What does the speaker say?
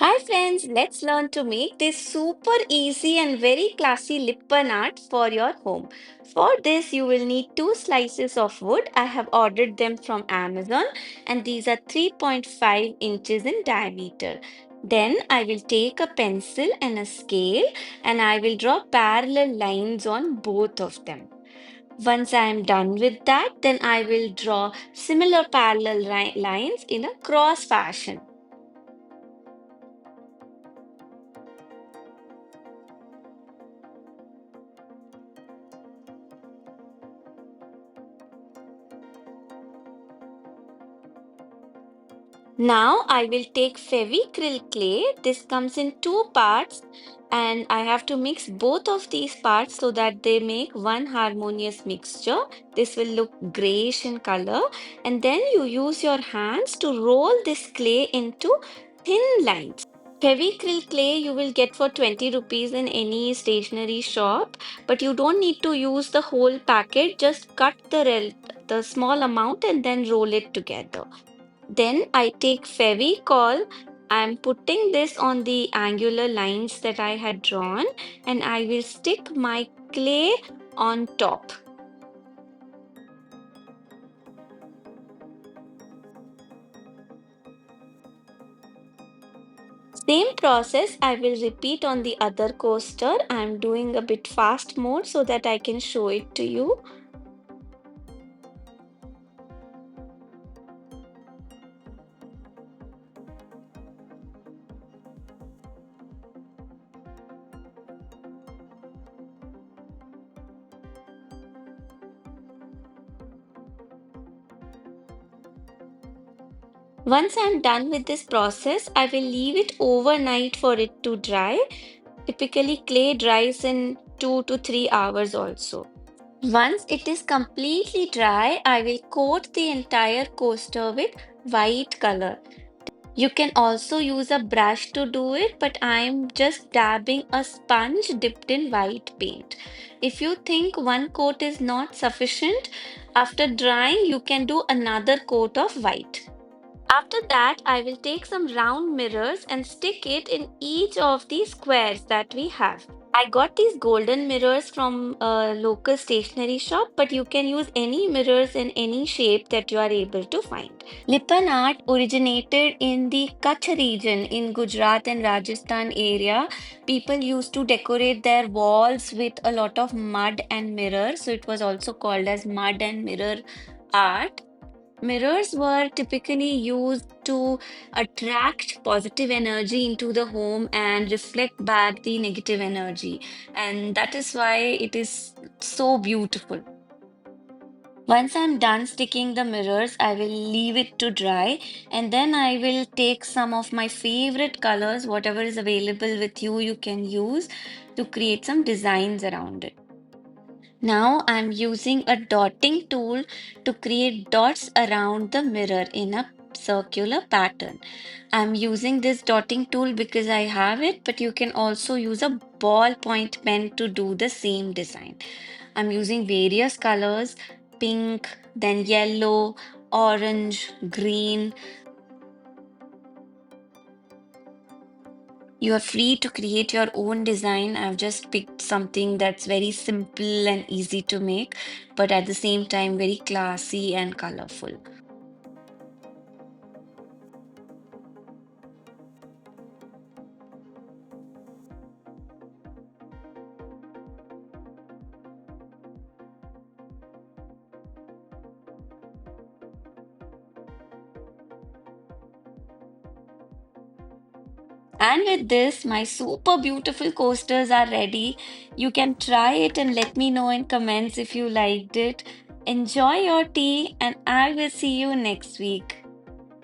Hi friends, let's learn to make this super easy and very classy Lippan art for your home. For this, you will need two slices of wood. I have ordered them from Amazon and these are 3.5 inches in diameter. Then I will take a pencil and a scale and I will draw parallel lines on both of them. Once I am done with that, then I will draw similar parallel lines in a cross fashion. Now I will take Fevicryl clay. This comes in two parts and I have to mix both of these parts so that they make one harmonious mixture. This will look grayish in color and then you use your hands to roll this clay into thin lines. Fevicryl clay you will get for 20 rupees in any stationery shop, but you don't need to use the whole packet. Just cut the small amount and then roll it together. Then I take Fevicol. I'm putting this on the angular lines that I had drawn and I will stick my clay on top. Same process I will repeat on the other coaster. I'm doing a bit fast mode so that I can show it to you. Once I'm done with this process, I will leave it overnight for it to dry. Typically, clay dries in 2 to 3 hours also. Once it is completely dry, I will coat the entire coaster with white color. You can also use a brush to do it, but I'm just dabbing a sponge dipped in white paint. If you think one coat is not sufficient, after drying, you can do another coat of white. After that, I will take some round mirrors and stick it in each of the squares that we have. I got these golden mirrors from a local stationery shop, but you can use any mirrors in any shape that you are able to find. Lippan art originated in the Kutch region in Gujrat and Rajasthan area. People used to decorate their walls with a lot of mud and mirrors, so it was also called as mud and mirror art. Mirrors were typically used to attract positive energy into the home and reflect back the negative energy. And that is why it is so beautiful. Once I'm done sticking the mirrors, I will leave it to dry and then I will take some of my favorite colors, whatever is available with you, you can use to create some designs around it. Now I'm using a dotting tool to create dots around the mirror in a circular pattern. I'm using this dotting tool because I have it, but you can also use a ballpoint pen to do the same design. I'm using various colors, pink, then yellow, orange, green. You are free to create your own design. I've just picked something that's very simple and easy to make, but at the same time, very classy and colorful. And with this, my super beautiful coasters are ready. You can try it and let me know in comments if you liked it. Enjoy your tea, and I will see you next week.